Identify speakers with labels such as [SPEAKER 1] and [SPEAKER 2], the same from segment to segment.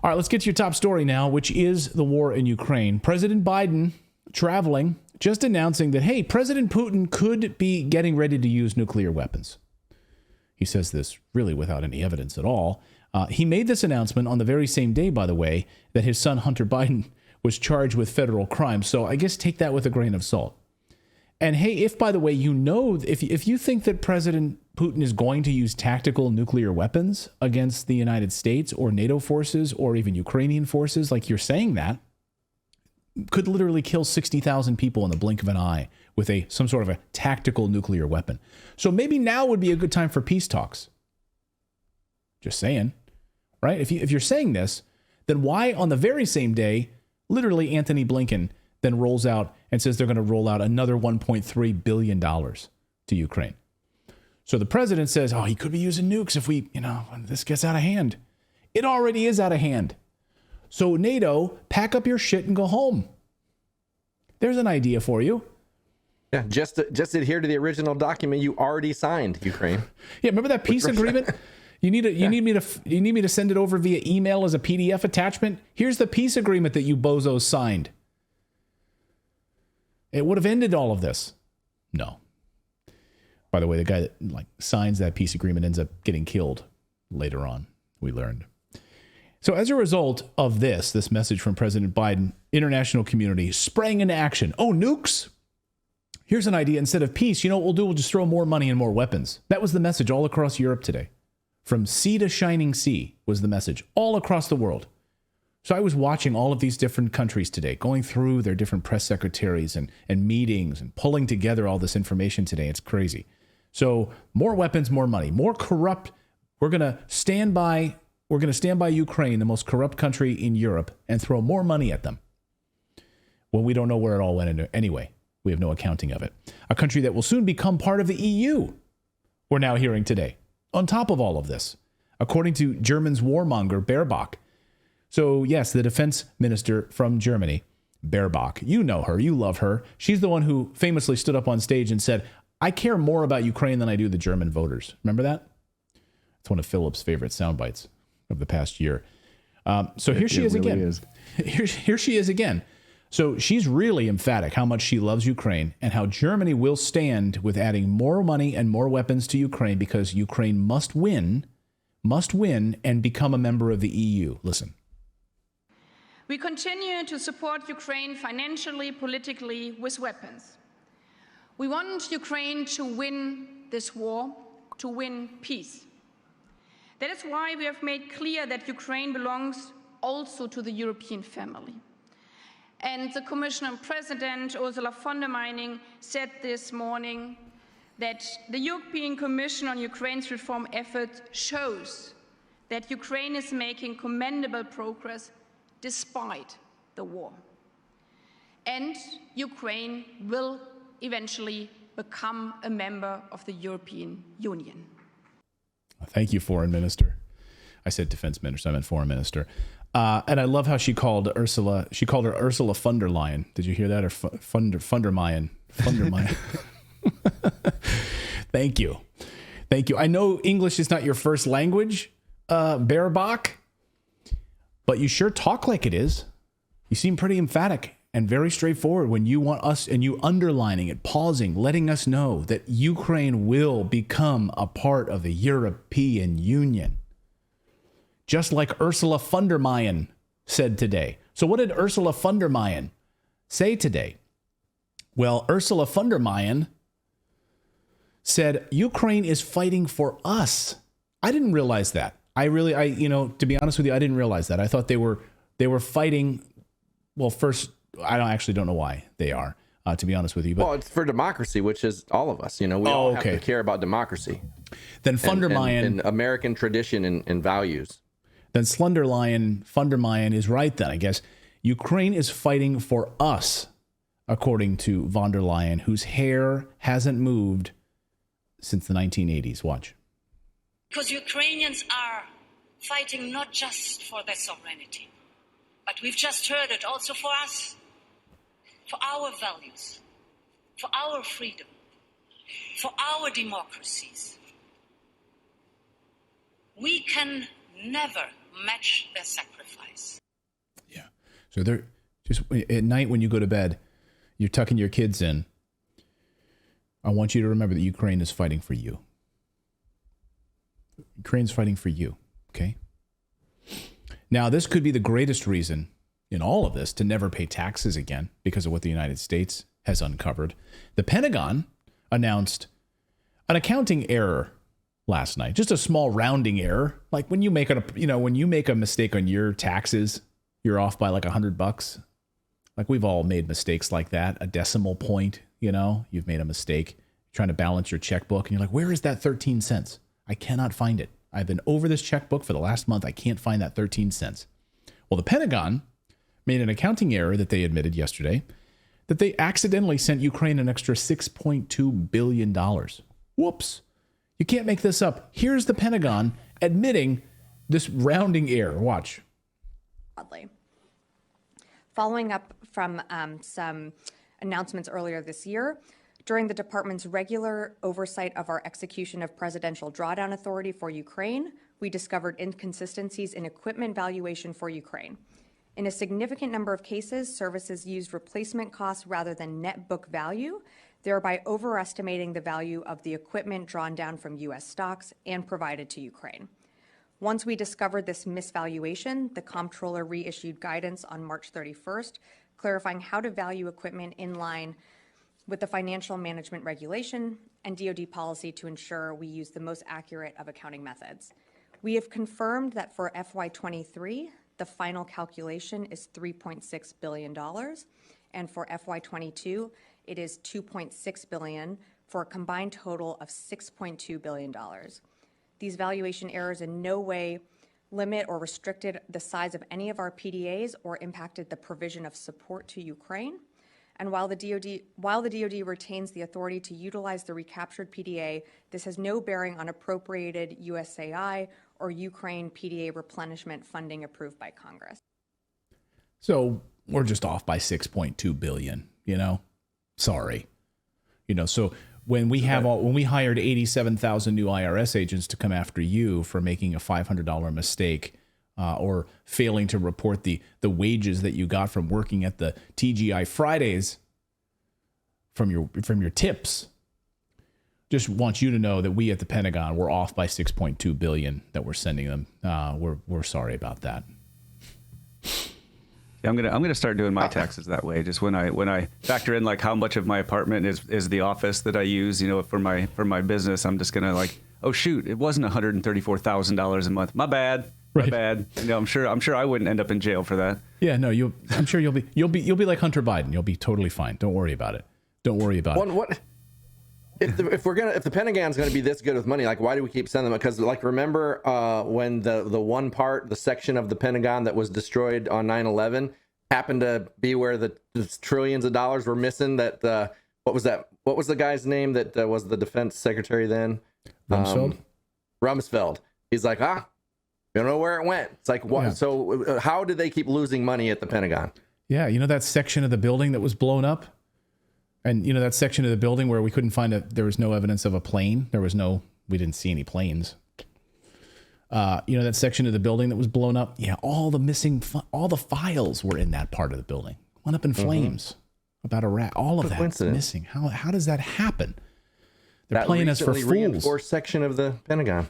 [SPEAKER 1] All right, let's get to your top story now, which is the war in Ukraine. President Biden traveling, just announcing that, hey, President Putin could be getting ready to use nuclear weapons. He says this really without any evidence at all. He made this announcement on the very same day, by the way, that his son, Hunter Biden, was charged with federal crimes. So I guess take that with a grain of salt. And hey, if, by the way, if you think that President Putin is going to use tactical nuclear weapons against the United States or NATO forces or even Ukrainian forces, like you're saying that, could literally kill 60,000 people in the blink of an eye with some sort of a tactical nuclear weapon. So maybe now would be a good time for peace talks. Just saying, right? If you're saying this, then why on the very same day, literally Anthony Blinken then rolls out and says they're going to roll out another $1.3 billion to Ukraine. So the president says, he could be using nukes if this gets out of hand. It already is out of hand. So NATO, pack up your shit and go home. There's an idea for you.
[SPEAKER 2] Yeah, just adhere to the original document you already signed, Ukraine.
[SPEAKER 1] Yeah, remember that peace agreement? You need me to send it over via email as a PDF attachment? Here's the peace agreement that you bozos signed. It would have ended all of this. No. By the way, the guy that signs that peace agreement ends up getting killed later on, we learned. So as a result of this message from President Biden, international community sprang into action. Oh, nukes? Here's an idea. Instead of peace, what we'll do? We'll just throw more money and more weapons. That was the message all across Europe today. From sea to shining sea was the message all across the world. So I was watching all of these different countries today, going through their different press secretaries and meetings and pulling together all this information today. It's crazy. So more weapons, more money, more corrupt. We're going to stand by Ukraine, the most corrupt country in Europe, and throw more money at them. Well, we don't know where it all went into anyway. We have no accounting of it. A country that will soon become part of the EU, we're now hearing today. On top of all of this, according to German's warmonger, Baerbock. So yes, the defense minister from Germany, Baerbock, you know her, you love her. She's the one who famously stood up on stage and said, I care more about Ukraine than I do the German voters. Remember that? It's one of Philip's favorite sound bites of the past year. So here she is again. Here she is again. So she's really emphatic how much she loves Ukraine and how Germany will stand with adding more money and more weapons to Ukraine because Ukraine must win and become a member of the EU. Listen.
[SPEAKER 3] We continue to support Ukraine financially, politically, with weapons. We want Ukraine to win this war, to win peace. That is why we have made clear that Ukraine belongs also to the European family. And the Commissioner and President, Ursula Thunderman, said this morning that the European Commission on Ukraine's reform effort shows that Ukraine is making commendable progress despite the war. And Ukraine will eventually become a member of the European Union.
[SPEAKER 1] Thank you, Foreign Minister. I said Defense Minister, I meant Foreign Minister. And I love how she called her Ursula von der Leyen. Did you hear that? Or von der Meyen? Thank you. I know English is not your first language, Baerbock, but you sure talk like it is. You seem pretty emphatic and very straightforward when you want us, and you underlining it, pausing, letting us know that Ukraine will become a part of the European Union. Just like Ursula von der Leyen said today. So what did Ursula von der Leyen say today? Well, Ursula von der Leyen said, Ukraine is fighting for us. I didn't realize that. To be honest with you, I didn't realize that. I thought they were fighting. Well, first, I don't know why they are, to be honest with you. But,
[SPEAKER 2] well, it's for democracy, which is all of us. We all have to care about democracy.
[SPEAKER 1] Then von der Leyen
[SPEAKER 2] and American tradition and values.
[SPEAKER 1] Then von der Leyen is right then, I guess. Ukraine is fighting for us, according to von der Leyen, whose hair hasn't moved since the 1980s. Watch.
[SPEAKER 4] Because Ukrainians are fighting not just for their sovereignty, but we've just heard it also for us, for our values, for our freedom, for our democracies. We can never match their sacrifice.
[SPEAKER 1] So they're just at night when you go to bed, you're tucking your kids in. I want you to remember that Ukraine is fighting for you. Ukraine's fighting for you. Okay. Now, this could be the greatest reason in all of this to never pay taxes again because of what the United States has uncovered. The Pentagon announced an accounting error last night, just a small rounding error. Like when you make when you make a mistake on your taxes, you're off by like $100. Like we've all made mistakes like that. A decimal point, you've made a mistake trying to balance your checkbook and you're like, where is that 13 cents? I cannot find it. I've been over this checkbook for the last month. I can't find that 13 cents. Well, the Pentagon made an accounting error that they admitted yesterday, that they accidentally sent Ukraine an extra $6.2 billion. Whoops. You can't make this up. Here's the Pentagon admitting this rounding error. Watch.
[SPEAKER 5] Following up from some announcements earlier this year, during the department's regular oversight of our execution of Presidential Drawdown Authority for Ukraine, we discovered inconsistencies in equipment valuation for Ukraine. In a significant number of cases, services used replacement costs rather than net book value, thereby overestimating the value of the equipment drawn down from U.S. stocks and provided to Ukraine. Once we discovered this misvaluation, the comptroller reissued guidance on March 31st, clarifying how to value equipment in line with the financial management regulation and DoD policy to ensure we use the most accurate of accounting methods. We have confirmed that for FY23, the final calculation is $3.6 billion, and for FY22, it is $2.6 billion, for a combined total of $6.2 billion. These valuation errors in no way limit or restricted the size of any of our PDAs or impacted the provision of support to Ukraine. And while the DoD retains the authority to utilize the recaptured PDA, this has no bearing on appropriated USAI or Ukraine PDA replenishment funding approved by Congress.
[SPEAKER 1] So we're just off by 6.2 billion, Sorry. So when we hired 87,000 new IRS agents to come after you for making a $500 mistake, or failing to report the wages that you got from working at the TGI Fridays from your tips. Just want you to know that we at the Pentagon were off by 6.2 billion that we're sending them. We're sorry about that.
[SPEAKER 6] Yeah, I'm gonna start doing my taxes that way. Just when I factor in like how much of my apartment is the office that I use, for my business, I'm just gonna like, oh shoot, it wasn't $134,000 a month. My bad.
[SPEAKER 1] Right.
[SPEAKER 6] My bad. I'm sure I wouldn't end up in jail for that.
[SPEAKER 1] Yeah, no, I'm sure you'll be like Hunter Biden. You'll be totally fine. Don't worry about it.
[SPEAKER 2] What if the Pentagon's gonna be this good with money, like why do we keep sending them? Because like remember when the section of the Pentagon that was destroyed on 9/11 happened to be where the trillions of dollars were missing? That what was that? What was the guy's name that was the defense secretary then? Rumsfeld. He's like, you don't know where it went. It's like, what? Yeah. So how did they keep losing money at the Pentagon?
[SPEAKER 1] Yeah, that section of the building that was blown up? And that section of the building where we couldn't find there was no evidence of a plane. We didn't see any planes. That section of the building that was blown up? Yeah, all the files were in that part of the building. Went up in flames about a rat. All of that's missing. How does that happen? They're playing us for fools.
[SPEAKER 2] Reinforced section of the Pentagon.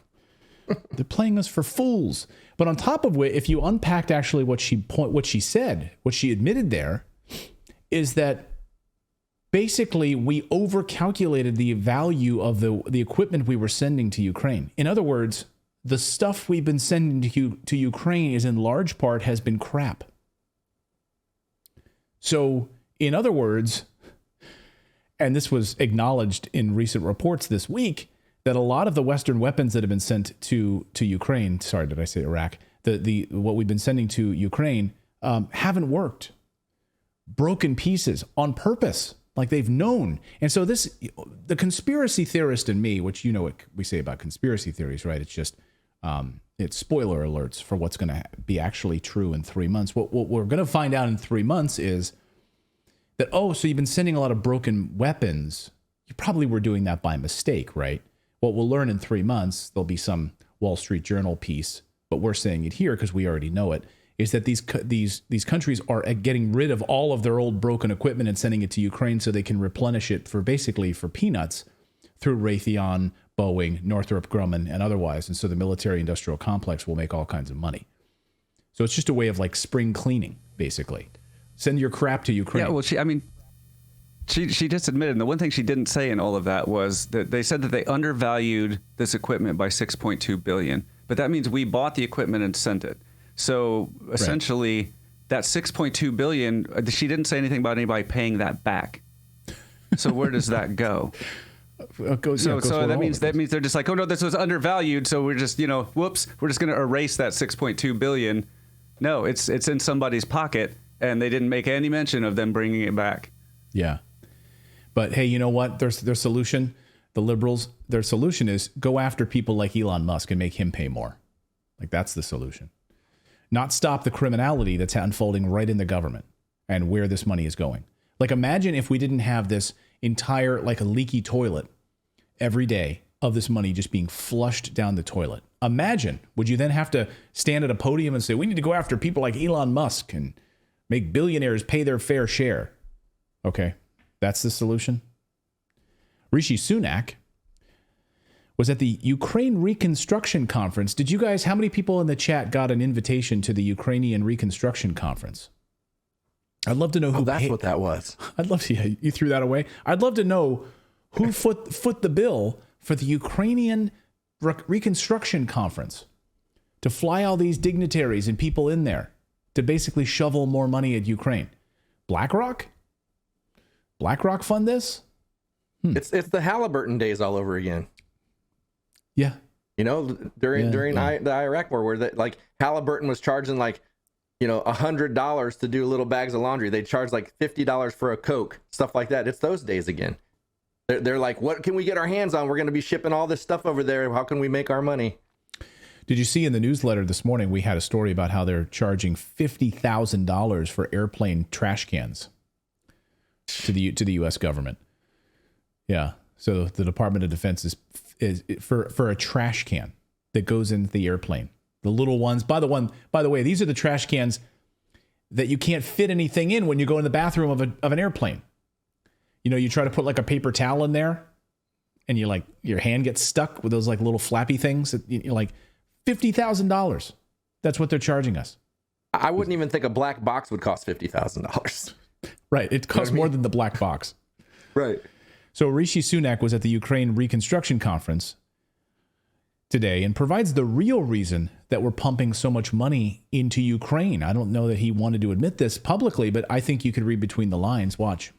[SPEAKER 1] They're playing us for fools. But on top of which, if you unpacked actually what she said, what she admitted there, is that basically we overcalculated the value of the equipment we were sending to Ukraine. In other words, the stuff we've been sending to Ukraine is in large part has been crap. So, in other words, and this was acknowledged in recent reports this week, that a lot of the Western weapons that have been sent to Ukraine, sorry, did I say Iraq? What we've been sending to Ukraine haven't worked. Broken pieces on purpose, like they've known. And so the conspiracy theorist in me, which what we say about conspiracy theories, right? It's just, it's spoiler alerts for what's going to be actually true in 3 months. What we're going to find out in 3 months is that, so you've been sending a lot of broken weapons. You probably were doing that by mistake, right? What we'll learn in 3 months, there'll be some Wall Street Journal piece, but we're saying it here because we already know it, is that these countries are getting rid of all of their old broken equipment and sending it to Ukraine so they can replenish it for peanuts through Raytheon, Boeing, Northrop Grumman, and otherwise. And so the military industrial complex will make all kinds of money. So it's just a way of like spring cleaning, basically. Send your crap to Ukraine.
[SPEAKER 6] Yeah, well, she just admitted, and the one thing she didn't say in all of that was that they said that they undervalued this equipment by $6.2 billion. But that means we bought the equipment and sent it. So essentially, that $6.2 billion, she didn't say anything about anybody paying that back. So where does that go? So that means they're just like, oh no, this was undervalued. So we're just, whoops, we're just going to erase that $6.2 billion. No, it's in somebody's pocket, and they didn't make any mention of them bringing it back.
[SPEAKER 1] Yeah, but hey, you know what? Their solution, the liberals, their solution is go after people like Elon Musk and make him pay more. Like that's the solution. Not stop the criminality that's unfolding right in the government and where this money is going. Like imagine if we didn't have this entire, like a leaky toilet every day of this money just being flushed down the toilet. Imagine, would you then have to stand at a podium and say, we need to go after people like Elon Musk and make billionaires pay their fair share? Okay, that's the solution. Rishi Sunak was at the Ukraine Reconstruction Conference. Did you guys, how many people in the chat got an invitation to the Ukrainian Reconstruction Conference? I'd love to know who.
[SPEAKER 2] That's what that was.
[SPEAKER 1] I'd love to. Yeah, you threw that away. I'd love to know who foot the bill for the Ukrainian Reconstruction Conference to fly all these dignitaries and people in there to basically shovel more money at Ukraine. BlackRock? BlackRock fund this?
[SPEAKER 2] It's the Halliburton days all over again.
[SPEAKER 1] Yeah.
[SPEAKER 2] During the Iraq war, where like Halliburton was charging like, $100 to do little bags of laundry. They charge like $50 for a Coke, stuff like that. It's those days again. They're like, what can we get our hands on? We're going to be shipping all this stuff over there. How can we make our money?
[SPEAKER 1] Did you see in the newsletter this morning, we had a story about how they're charging $50,000 for airplane trash cans to the U.S. government. Yeah. So the Department of Defense is for a trash can that goes into the airplane. The little ones. By the way, these are the trash cans that you can't fit anything in when you go in the bathroom of an airplane. You try to put like a paper towel in there, and your hand gets stuck with those like little flappy things. You're like $50,000. That's what they're charging us.
[SPEAKER 2] I wouldn't even think a black box would cost $50,000.
[SPEAKER 1] Right. It costs more than the black box.
[SPEAKER 2] Right.
[SPEAKER 1] So Rishi Sunak was at the Ukraine Reconstruction Conference today and provides the real reason that we're pumping so much money into Ukraine. I don't know that he wanted to admit this publicly, but I think you could read between the lines. Watch.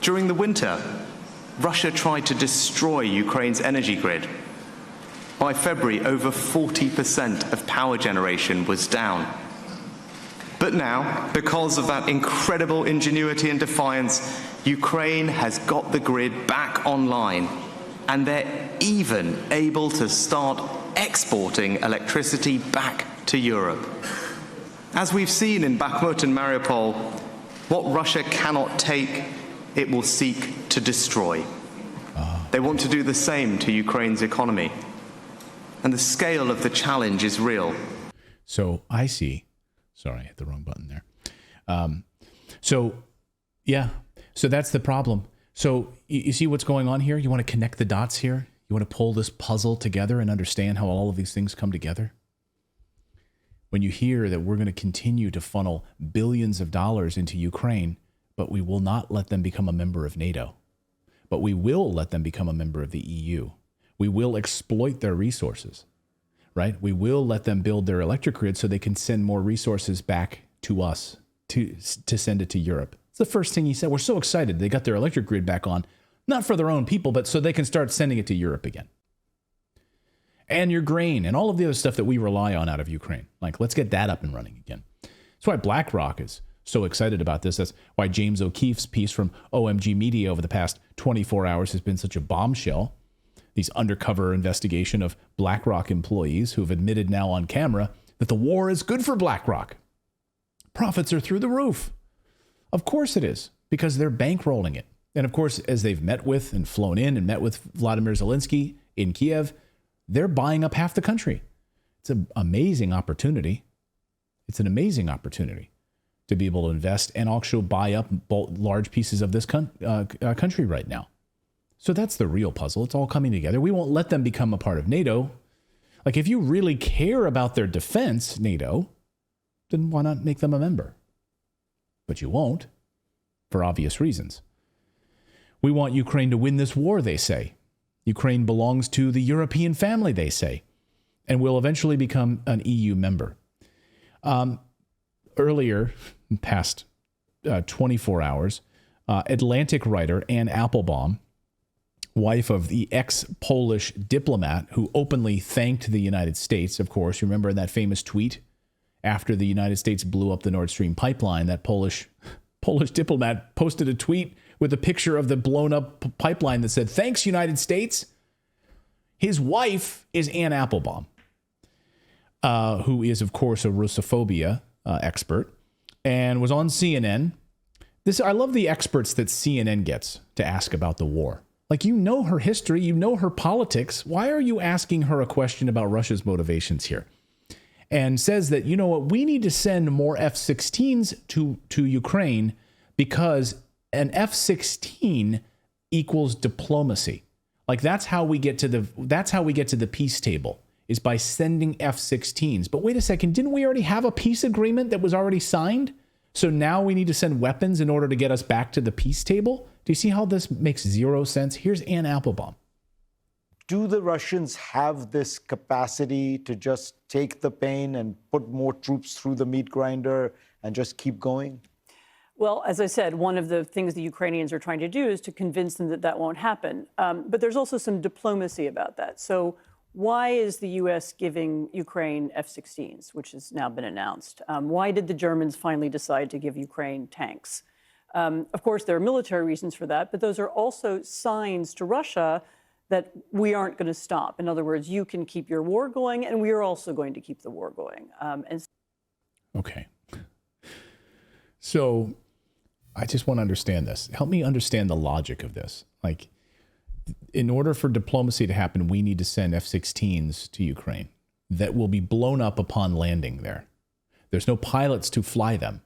[SPEAKER 7] During the winter, Russia tried to destroy Ukraine's energy grid. By February, over 40% of power generation was down. But now, because of that incredible ingenuity and defiance, Ukraine has got the grid back online, and they're even able to start exporting electricity back to Europe. As we've seen in Bakhmut and Mariupol, what Russia cannot take, it will seek to destroy. They want to do the same to Ukraine's economy. And the scale of the challenge is real.
[SPEAKER 1] So I see. Sorry, I hit the wrong button there. So that's the problem. So you see what's going on here? You want to connect the dots here? You want to pull this puzzle together and understand how all of these things come together? When you hear that we're going to continue to funnel billions of dollars into Ukraine, but we will not let them become a member of NATO, but we will let them become a member of the EU. We will exploit their resources, right? We will let them build their electric grid so they can send more resources back to us to send it to Europe. It's the first thing he said. We're so excited they got their electric grid back on, not for their own people, but so they can start sending it to Europe again. And your grain and all of the other stuff that we rely on out of Ukraine. Like, let's get that up and running again. That's why BlackRock is so excited about this. That's why James O'Keefe's piece from OMG Media over the past 24 hours has been such a bombshell. These undercover investigation of BlackRock employees who have admitted now on camera that the war is good for BlackRock. Profits are through the roof. Of course it is, because they're bankrolling it. And of course, as they've met with and flown in and met with Vladimir Zelensky in Kiev, they're buying up half the country. It's an amazing opportunity. It's an amazing opportunity to be able to invest and also buy up large pieces of this country right now. So that's the real puzzle. It's all coming together. We won't let them become a part of NATO. Like, if you really care about their defense, NATO, then why not make them a member? But you won't, for obvious reasons. We want Ukraine to win this war, they say. Ukraine belongs to the European family, they say, and will eventually become an EU member. Earlier, past 24 hours, Atlantic writer Anne Applebaum, wife of the ex-Polish diplomat who openly thanked the United States, of course, remember that famous tweet after the United States blew up the Nord Stream pipeline, that Polish diplomat posted a tweet with a picture of the blown up pipeline that said, "Thanks, United States." His wife is Anne Applebaum, who is, of course, a Russophobia expert, and was on CNN. I love the experts that CNN gets to ask about the war. Like, you know her history, you know her politics. Why are you asking her a question about Russia's motivations here? And says that, you know what, we need to send more F-16s to Ukraine because an F-16 equals diplomacy. Like, that's how we get to the peace table, is by sending F-16s. But wait a second, didn't we already have a peace agreement that was already signed? So now we need to send weapons in order to get us back to the peace table? Do you see how this makes zero sense? Here's Anne Applebaum.
[SPEAKER 8] Do the Russians have this capacity to just take the pain and put more troops through the meat grinder and just keep going?
[SPEAKER 9] Well, as I said, one of the things the Ukrainians are trying to do is to convince them that that won't happen. But there's also some diplomacy about that. So why is the U.S. giving Ukraine F-16s, which has now been announced? Why did the Germans finally decide to give Ukraine tanks? Of course, there are military reasons for that, but those are also signs to Russia that we aren't going to stop. In other words, you can keep your war going, and we are also going to keep the war going.
[SPEAKER 1] Okay. So I just want to understand this. Help me understand the logic of this. Like, in order for diplomacy to happen, we need to send F-16s to Ukraine that will be blown up upon landing there. There's no pilots to fly them.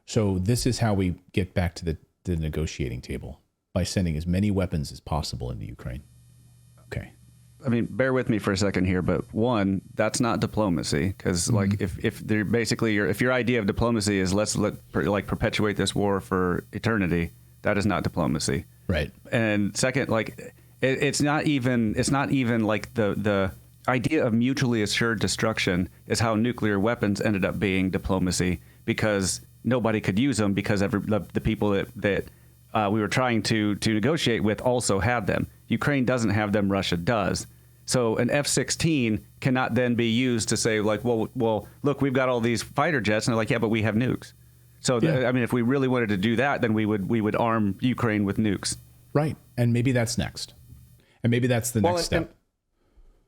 [SPEAKER 1] So this is how we get back to the negotiating table, by sending as many weapons as possible into Ukraine. Okay.
[SPEAKER 6] I mean, bear with me for a second here, but one, that's not diplomacy, because like if they're basically if your idea of diplomacy is let's perpetuate this war for eternity, that is not diplomacy.
[SPEAKER 1] Right.
[SPEAKER 6] And second, like it's not even like the idea of mutually assured destruction is how nuclear weapons ended up being diplomacy, because nobody could use them because the people that we were trying to negotiate with also had them. Ukraine doesn't have them, Russia does. So an F-16 cannot then be used to say, like, well, look, we've got all these fighter jets, and they're like, yeah, but we have nukes. So I mean, if we really wanted to do that, then we would arm Ukraine with nukes.
[SPEAKER 1] Right, and maybe that's next, and maybe that's the next step.
[SPEAKER 2] And,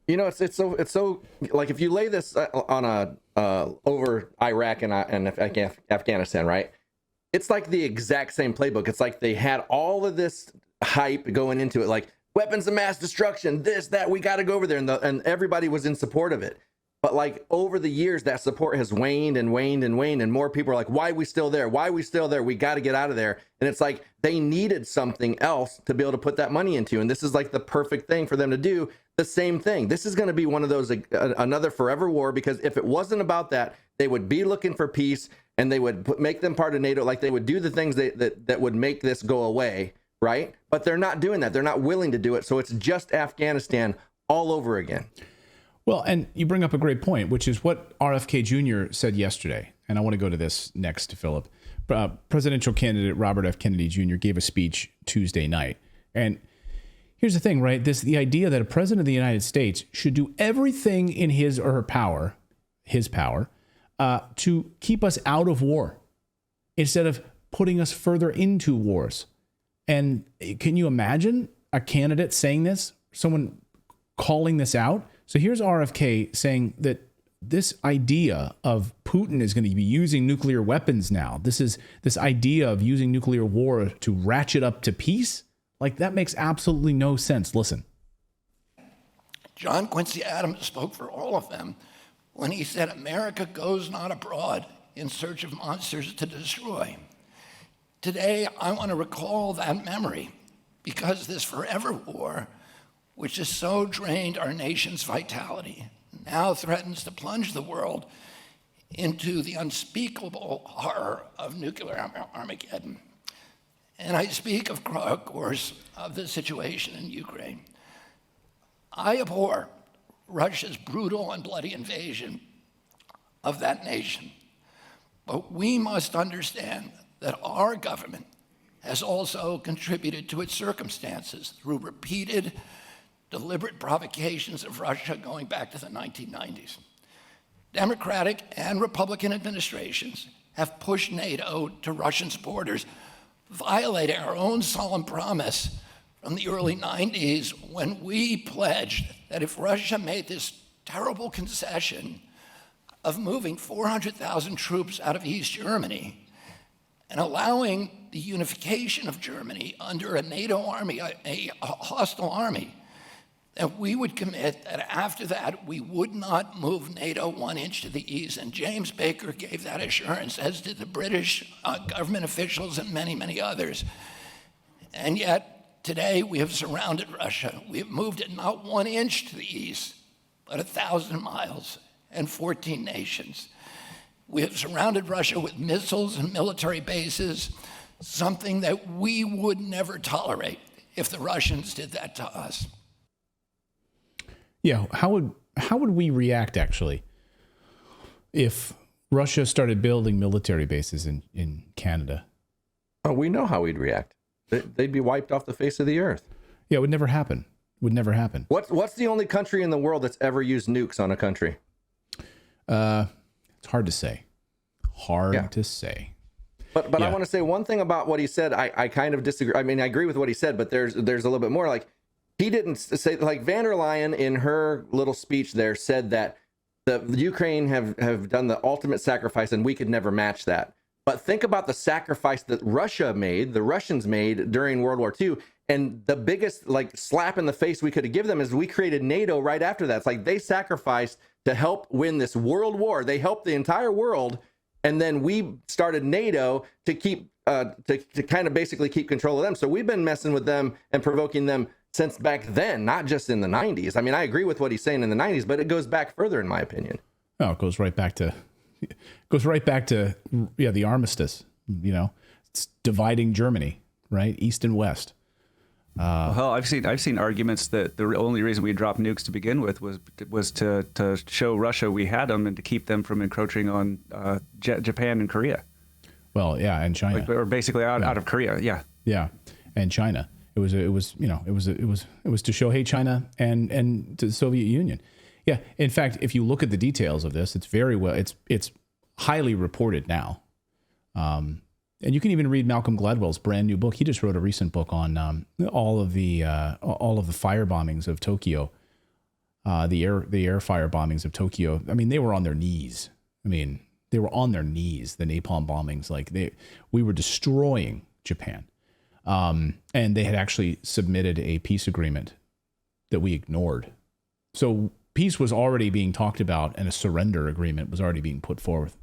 [SPEAKER 2] you know, it's so like, if you lay this on over Iraq and Afghanistan, right? It's like the exact same playbook. It's like they had all of this hype going into it, like weapons of mass destruction, this, that, we got to go over there, and everybody was in support of it. But like over the years, that support has waned and waned and waned, and more people are like, why are we still there? Why are we still there? We got to get out of there. And it's like they needed something else to be able to put that money into. And this is like the perfect thing for them to do the same thing. This is going to be one of those, another forever war, because if it wasn't about that, they would be looking for peace, and they would make them part of NATO. Like, they would do the things that would make this go away, right? But they're not doing that. They're not willing to do it. So it's just Afghanistan all over again.
[SPEAKER 1] Well, and you bring up a great point, which is what RFK Jr. said yesterday. And I want to go to this next, Philip. Presidential candidate Robert F. Kennedy Jr. gave a speech Tuesday night. And here's the thing, right? The idea that a president of the United States should do everything in his or her power, to keep us out of war instead of putting us further into wars. And can you imagine a candidate saying this, someone calling this out? So here's RFK saying that this idea of Putin is going to be using nuclear weapons now. This idea of using nuclear war to ratchet up to peace. Like, that makes absolutely no sense. Listen.
[SPEAKER 10] John Quincy Adams spoke for all of them when he said, "America goes not abroad in search of monsters to destroy." Today, I want to recall that memory because this forever war, which has so drained our nation's vitality, now threatens to plunge the world into the unspeakable horror of nuclear Armageddon. And I speak, of course, of the situation in Ukraine. I abhor Russia's brutal and bloody invasion of that nation. But we must understand that our government has also contributed to its circumstances through repeated, deliberate provocations of Russia going back to the 1990s. Democratic and Republican administrations have pushed NATO to Russia's borders, violating our own solemn promise from the early 90s when we pledged that if Russia made this terrible concession of moving 400,000 troops out of East Germany and allowing the unification of Germany under a NATO army, a hostile army, that we would commit that after that we would not move NATO 1 inch to the east. And James Baker gave that assurance, as did the British government officials and many, many others. And yet today we have surrounded Russia. We have moved it not 1 inch to the east, but 1,000 miles and 14 nations. We have surrounded Russia with missiles and military bases, something that we would never tolerate if the Russians did that to us.
[SPEAKER 1] Yeah, how would we react, actually, if Russia started building military bases in Canada?
[SPEAKER 2] Oh, we know how we'd react. They'd be wiped off the face of the earth.
[SPEAKER 1] Yeah, it would never happen. Would never happen.
[SPEAKER 2] What's the only country in the world that's ever used nukes on a country?
[SPEAKER 1] It's hard to say. To say.
[SPEAKER 2] But yeah. I want to say one thing about what he said. I kind of disagree. I mean, I agree with what he said, but there's a little bit more. Like, he didn't say, like, van der Leyen in her little speech there said that the Ukraine have done the ultimate sacrifice and we could never match that. But think about the sacrifice that Russia made, the Russians made during World War II. And the biggest, like, slap in the face we could have given them is we created NATO right after that. It's like they sacrificed to help win this world war. They helped the entire world. And then we started NATO to keep to kind of basically keep control of them. So we've been messing with them and provoking them since back then, not just in the 90s. I mean, I agree with what he's saying in the 90s, but it goes back further, in my opinion.
[SPEAKER 1] Oh, it goes right back to the armistice. You know, it's dividing Germany, right, east and west.
[SPEAKER 6] Well, I've seen arguments that the only reason we dropped nukes to begin with was to show Russia we had them and to keep them from encroaching on Japan and Korea.
[SPEAKER 1] Well, yeah, and China,
[SPEAKER 6] or basically out of Korea,
[SPEAKER 1] yeah, and China. It was to show, hey, China and to the Soviet Union. Yeah, in fact, if you look at the details of this, it's very well. It's highly reported now. And you can even read Malcolm Gladwell's brand new book. He just wrote a recent book on all of the fire bombings of Tokyo, the air fire bombings of Tokyo. I mean, they were on their knees. The napalm bombings, we were destroying Japan, and they had actually submitted a peace agreement that we ignored. So peace was already being talked about, and a surrender agreement was already being put forth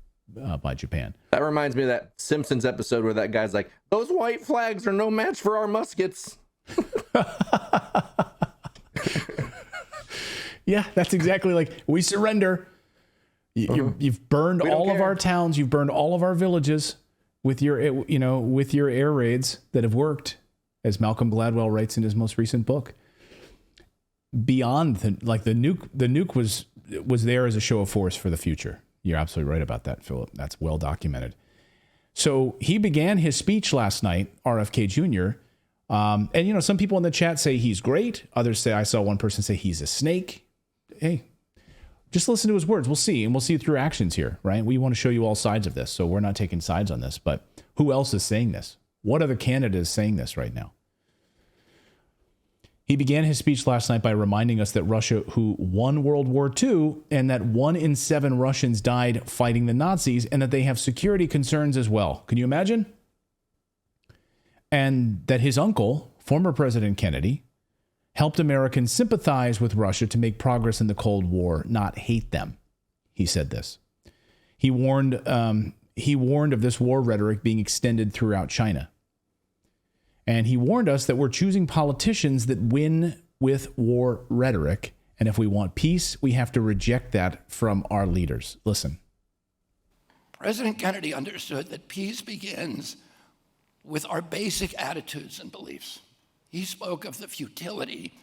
[SPEAKER 1] by Japan.
[SPEAKER 2] That reminds me of that Simpsons episode where that guy's like, "Those white flags are no match for our muskets."
[SPEAKER 1] Yeah, that's exactly like, we surrender. You've burned all of our towns. You've burned all of our villages with your air raids that have worked, as Malcolm Gladwell writes in his most recent book. Beyond the nuke was there as a show of force for the future. You're absolutely right about that, Philip. That's well documented. So he began his speech last night, RFK Jr. And some people in the chat say he's great. Others say, I saw one person say he's a snake. Hey, just listen to his words. We'll see. And we'll see through actions here, right? We want to show you all sides of this. So we're not taking sides on this. But who else is saying this? What other candidate is saying this right now? He began his speech last night by reminding us that Russia, who won World War II, and that 1 in 7 Russians died fighting the Nazis, and that they have security concerns as well. Can you imagine? And that his uncle, former President Kennedy, helped Americans sympathize with Russia to make progress in the Cold War, not hate them. he said this. He warned of this war rhetoric being extended throughout China. And he warned us that we're choosing politicians that win with war rhetoric. And if we want peace, we have to reject that from our leaders. Listen.
[SPEAKER 10] President Kennedy understood that peace begins with our basic attitudes and beliefs. He spoke of the futility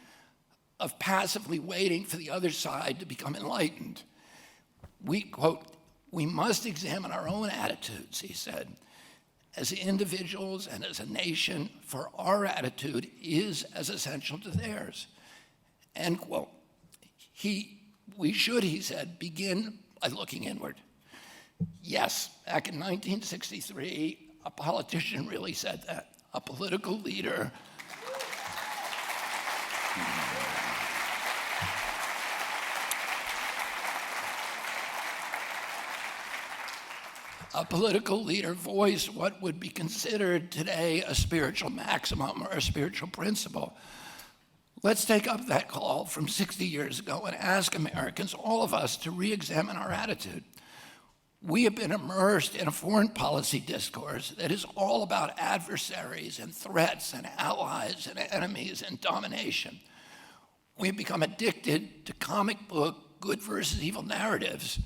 [SPEAKER 10] of passively waiting for the other side to become enlightened. We, quote, we must examine our own attitudes, he said, as individuals and as a nation, for our attitude is as essential to theirs. End quote. We should, he said, begin by looking inward. Yes, back in 1963, a politician really said that. A political leader. A political leader voiced what would be considered today a spiritual maximum or a spiritual principle. Let's take up that call from 60 years ago and ask Americans, all of us, to re-examine our attitude. We have been immersed in a foreign policy discourse that is all about adversaries and threats and allies and enemies and domination. We've become addicted to comic book good versus evil narratives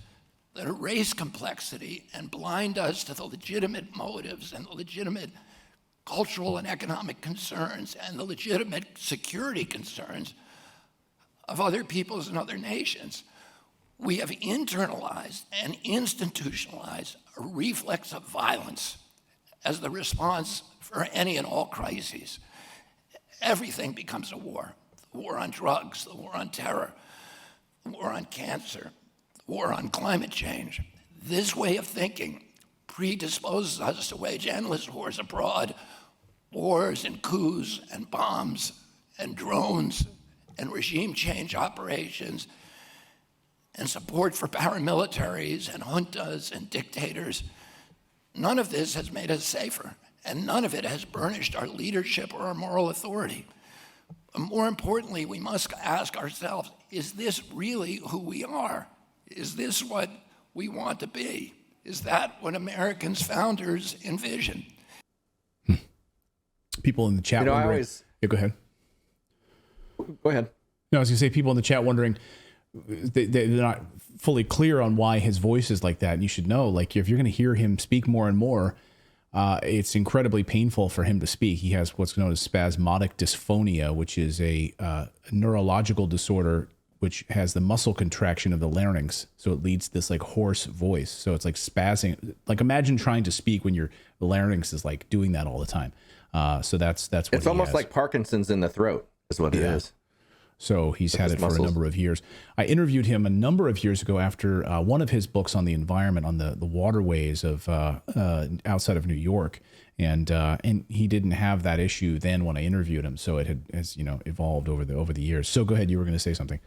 [SPEAKER 10] that erase complexity and blind us to the legitimate motives and the legitimate cultural and economic concerns and the legitimate security concerns of other peoples and other nations. We have internalized and institutionalized a reflex of violence as the response for any and all crises. Everything becomes a war. The war on drugs, the war on terror, the war on cancer, the war on climate change. This way of thinking predisposes us to wage endless wars abroad, wars and coups and bombs and drones and regime change operations and support for paramilitaries and juntas and dictators. None of this has made us safer, and none of it has burnished our leadership or our moral authority. But more importantly, we must ask ourselves, is this really who we are? Is this what we want to be? Is that what Americans' founders envisioned?
[SPEAKER 1] People in the chat wondering. Yeah, go ahead.
[SPEAKER 2] Go ahead.
[SPEAKER 1] No, I was going to say people in the chat wondering, they're not fully clear on why his voice is like that. And you should know, like, if you're going to hear him speak more and more, it's incredibly painful for him to speak. He has what's known as spasmodic dysphonia, which is a neurological disorder which has the muscle contraction of the larynx. So it leads to this like hoarse voice. So it's like spazzing. Like imagine trying to speak when your larynx is like doing that all the time. So that's what
[SPEAKER 2] it's almost like Parkinson's in the throat is what it is.
[SPEAKER 1] So he's had it for a number of years. I interviewed him a number of years ago after one of his books on the environment, on the waterways of outside of New York, and he didn't have that issue then when I interviewed him. So it has evolved over the years. So go ahead, you were going to say something.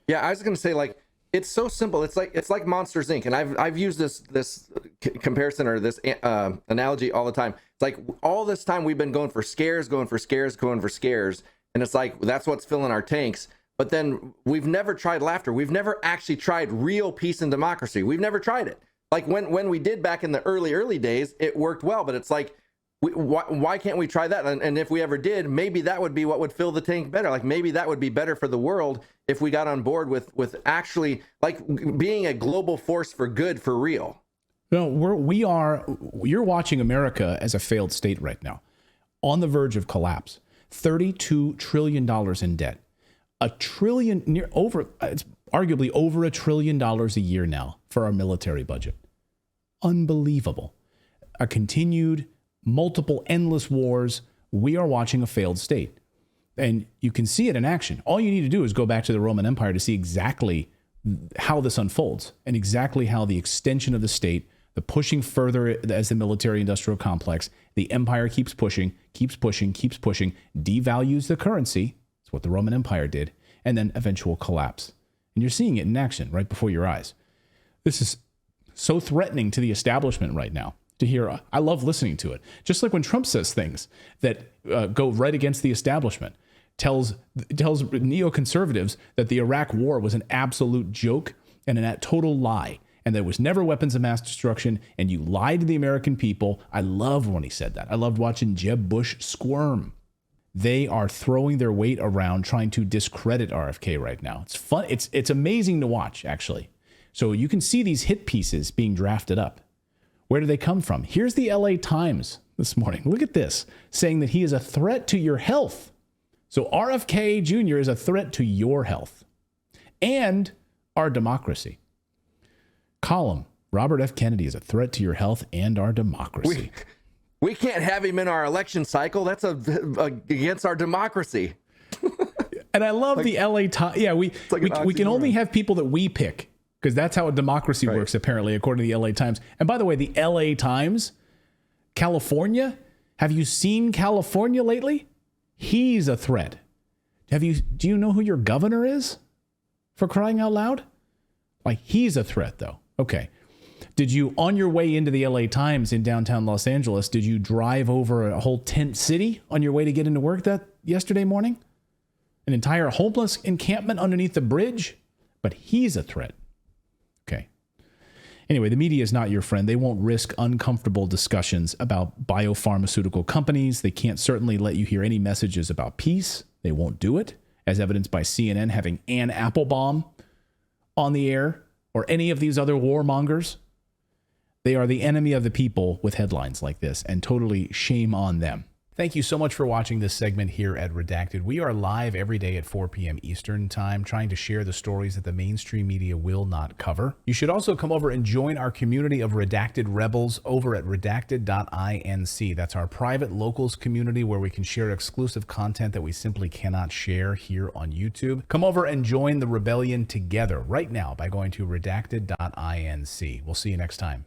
[SPEAKER 2] Yeah, I was going to say, like, it's so simple. It's like Monsters Inc. And I've used this comparison or this analogy all the time. It's like all this time we've been going for scares. And it's like, that's what's filling our tanks. But then we've never tried laughter. We've never actually tried real peace and democracy. We've never tried it. Like when we did back in the early days, it worked well. But it's like, why can't we try that? And if we ever did, maybe that would be what would fill the tank better. Like maybe that would be better for the world if we got on board with actually like being a global force for good for real.
[SPEAKER 1] No, you're watching America as a failed state right now, on the verge of collapse. $32 trillion in debt, it's arguably over $1 trillion a year now for our military budget. Unbelievable. A continued multiple endless wars. We are watching a failed state, and you can see it in action. All you need to do is go back to the Roman Empire to see exactly how this unfolds and exactly how the extension of the state, the pushing further as the military industrial complex, the empire keeps pushing, devalues the currency. That's what the Roman Empire did. And then eventual collapse. And you're seeing it in action right before your eyes. This is so threatening to the establishment right now to hear. I love listening to it. Just like when Trump says things that go right against the establishment, tells neoconservatives that the Iraq war was an absolute joke and a total lie, and there was never weapons of mass destruction, and you lied to the American people. I loved when he said that. I loved watching Jeb Bush squirm. They are throwing their weight around trying to discredit RFK right now. It's fun. It's amazing to watch, actually. So you can see these hit pieces being drafted up. Where do they come from? Here's the LA Times this morning. Look at this, saying that he is a threat to your health. So RFK Jr. is a threat to your health and our democracy. Column, Robert F. Kennedy is a threat to your health and our democracy.
[SPEAKER 2] We can't have him in our election cycle. That's against our democracy.
[SPEAKER 1] And I love the LA Times. Yeah, we can only have people that we pick, because that's how a democracy works, apparently, according to the LA Times. And by the way, the LA Times, California, have you seen California lately? He's a threat. Do you know who your governor is? For crying out loud? Like, he's a threat, though. Okay. Did you, on your way into the LA Times in downtown Los Angeles, did you drive over a whole tent city on your way to get into work yesterday morning? An entire homeless encampment underneath the bridge? But he's a threat. Okay. Anyway, the media is not your friend. They won't risk uncomfortable discussions about biopharmaceutical companies. They can't certainly let you hear any messages about peace. They won't do it, as evidenced by CNN having Ann Applebaum on the air, or any of these other warmongers. They are the enemy of the people with headlines like this, and totally shame on them. Thank you so much for watching this segment here at Redacted. We are live every day at 4 p.m. Eastern Time, trying to share the stories that the mainstream media will not cover. You should also come over and join our community of Redacted Rebels over at redacted.inc. That's our private locals community where we can share exclusive content that we simply cannot share here on YouTube. Come over and join the rebellion together right now by going to redacted.inc. We'll see you next time.